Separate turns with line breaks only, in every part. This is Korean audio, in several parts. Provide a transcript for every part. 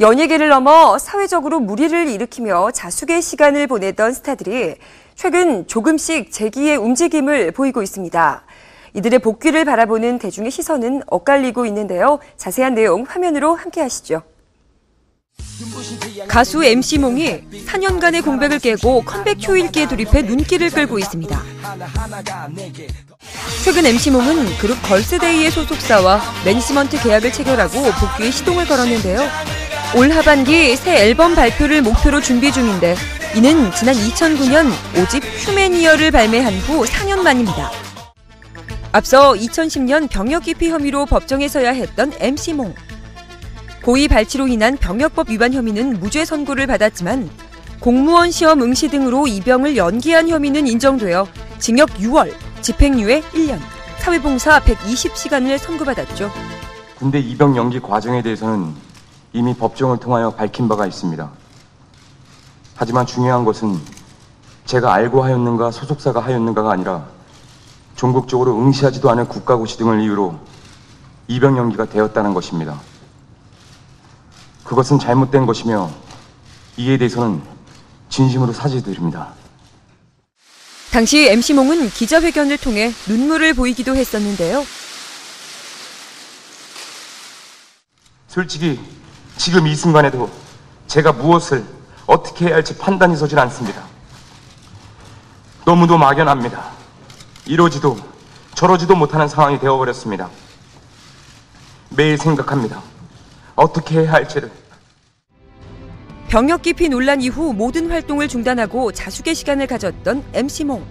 연예계를 넘어 사회적으로 물의를 일으키며 자숙의 시간을 보내던 스타들이 최근 조금씩 재기의 움직임을 보이고 있습니다. 이들의 복귀를 바라보는 대중의 시선은 엇갈리고 있는데요. 자세한 내용 화면으로 함께 하시죠. 가수 MC몽이 4년간의 공백을 깨고 컴백 초일기에 돌입해 눈길을 끌고 있습니다. 최근 MC몽은 그룹 걸스데이의 소속사와 매니지먼트 계약을 체결하고 복귀에 시동을 걸었는데요. 올 하반기 새 앨범 발표를 목표로 준비 중인데 이는 지난 2009년 5집 휴메니어를 발매한 후 4년 만입니다. 앞서 2010년 병역 기피 혐의로 법정에 서야 했던 MC몽. 고의 발치로 인한 병역법 위반 혐의는 무죄 선고를 받았지만 공무원 시험 응시 등으로 입영을 연기한 혐의는 인정되어 징역 6월, 집행유예 1년, 사회봉사 120시간을 선고받았죠.
군대 입영 연기 과정에 대해서는 이미 법정을 통하여 밝힌 바가 있습니다. 하지만 중요한 것은 제가 알고 하였는가 소속사가 하였는가가 아니라 종국적으로 응시하지도 않은 국가고시 등을 이유로 입영 연기가 되었다는 것입니다. 그것은 잘못된 것이며 이에 대해서는 진심으로 사죄드립니다.
당시 MC몽은 기자회견을 통해 눈물을 보이기도 했었는데요.
솔직히 지금 이 순간에도 제가 무엇을 어떻게 해야 할지 판단이 서질 않습니다. 너무도 막연합니다. 이러지도 저러지도 못하는 상황이 되어버렸습니다. 매일 생각합니다. 어떻게 해야 할지를.
병역 기피 논란 이후 모든 활동을 중단하고 자숙의 시간을 가졌던 MC몽.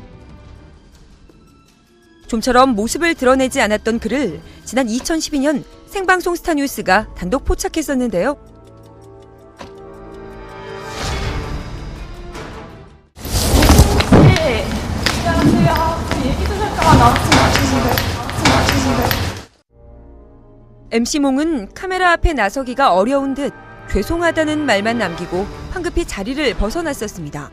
좀처럼 모습을 드러내지 않았던 그를 지난 2012년 생방송 스타뉴스가 단독 포착했었는데요.
네, 안녕하세요. 얘기 좀 잠깐만 나왔으면 좋겠는데.
MC몽은 카메라 앞에 나서기가 어려운 듯 죄송하다는 말만 남기고 황급히 자리를 벗어났었습니다.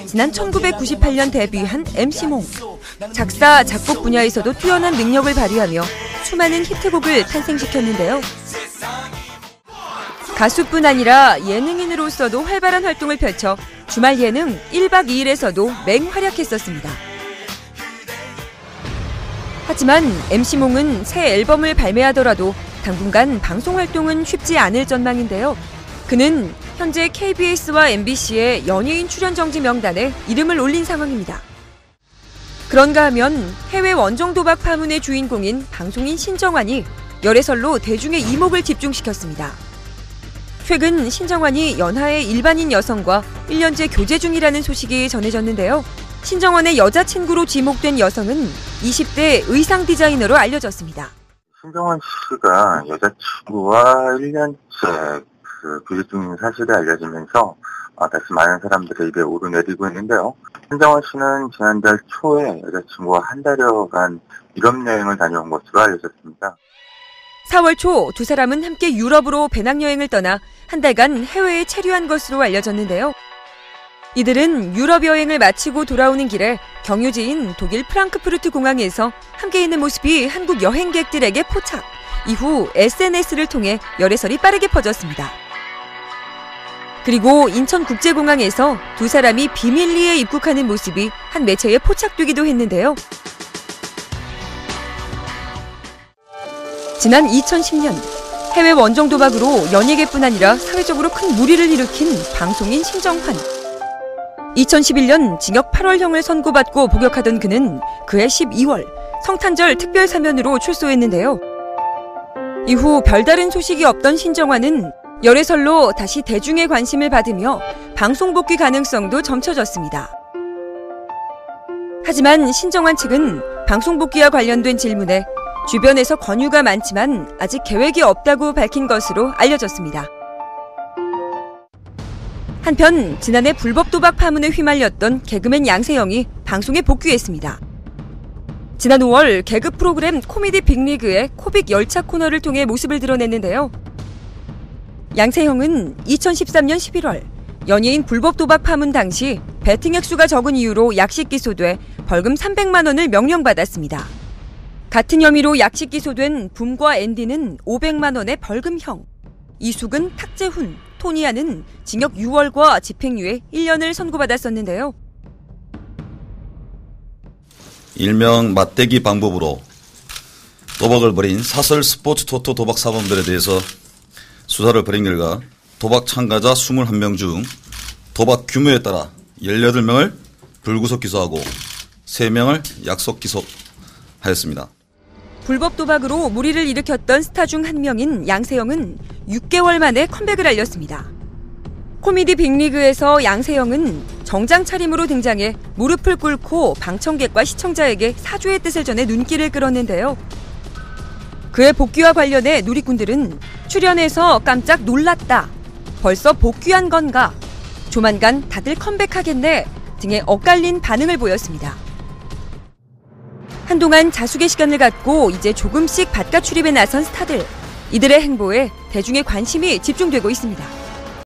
지난 1998년 데뷔한 MC몽. 작사, 작곡 분야에서도 뛰어난 능력을 발휘하며 수많은 히트곡을 탄생시켰는데요. 가수뿐 아니라 예능인으로서도 활발한 활동을 펼쳐 주말 예능 1박 2일에서도 맹활약했었습니다. 하지만 MC몽은 새 앨범을 발매하더라도 당분간 방송 활동은 쉽지 않을 전망인데요. 그는 현재 KBS와 MBC의 연예인 출연 정지 명단에 이름을 올린 상황입니다. 그런가 하면 해외 원정 도박 파문의 주인공인 방송인 신정환이 열애설로 대중의 이목을 집중시켰습니다. 최근 신정환이 연하의 일반인 여성과 1년째 교제 중이라는 소식이 전해졌는데요. 신정환의 여자친구로 지목된 여성은 20대 의상 디자이너로 알려졌습니다.
신정환 씨가 여자친구와 1년째 교제 중인 사실이 알려지면서 다시 많은 사람들의 입에 오르내리고 있는데요. 신정환 씨는 지난달 초에 여자친구와 한 달여간 유럽 여행을 다녀온 것으로 알려졌습니다.
4월 초 두 사람은 함께 유럽으로 배낭여행을 떠나 한 달간 해외에 체류한 것으로 알려졌는데요. 이들은 유럽 여행을 마치고 돌아오는 길에 경유지인 독일 프랑크푸르트 공항에서 함께 있는 모습이 한국 여행객들에게 포착. 이후 SNS를 통해 열애설이 빠르게 퍼졌습니다. 그리고 인천국제공항에서 두 사람이 비밀리에 입국하는 모습이 한 매체에 포착되기도 했는데요. 지난 2010년 해외 원정 도박으로 연예계뿐 아니라 사회적으로 큰 물의를 일으킨 방송인 신정환. 2011년 징역 8월형을 선고받고 복역하던 그는 그해 12월 성탄절 특별 사면으로 출소했는데요. 이후 별다른 소식이 없던 신정환은 열애설로 다시 대중의 관심을 받으며 방송 복귀 가능성도 점쳐졌습니다. 하지만 신정환 측은 방송 복귀와 관련된 질문에 주변에서 권유가 많지만 아직 계획이 없다고 밝힌 것으로 알려졌습니다. 한편 지난해 불법 도박 파문에 휘말렸던 개그맨 양세형이 방송에 복귀했습니다. 지난 5월 개그 프로그램 코미디 빅리그의 코빅 열차 코너를 통해 모습을 드러냈는데요. 양세형은 2013년 11월 연예인 불법 도박 파문 당시 베팅 액수가 적은 이유로 약식 기소돼 벌금 300만 원을 명령받았습니다. 같은 혐의로 약식 기소된 붐과 앤디는 500만 원의 벌금형, 이숙은 탁재훈, 토니아는 징역 6월과 집행유예 1년을 선고받았었는데요.
일명 맞대기 방법으로 도박을 벌인 사설 스포츠 토토 도박 사범들에 대해서 수사를 벌인 결과 도박 참가자 21명 중 도박 규모에 따라 18명을 불구속 기소하고 3명을 약속 기소하였습니다.
불법 도박으로 무리를 일으켰던 스타 중 한 명인 양세형은 6개월 만에 컴백을 알렸습니다. 코미디 빅리그에서 양세형은 정장 차림으로 등장해 무릎을 꿇고 방청객과 시청자에게 사죄의 뜻을 전해 눈길을 끌었는데요. 그의 복귀와 관련해 누리꾼들은 출연해서 깜짝 놀랐다, 벌써 복귀한 건가, 조만간 다들 컴백하겠네 등의 엇갈린 반응을 보였습니다. 한동안 자숙의 시간을 갖고 이제 조금씩 바깥 출입에 나선 스타들. 이들의 행보에 대중의 관심이 집중되고 있습니다.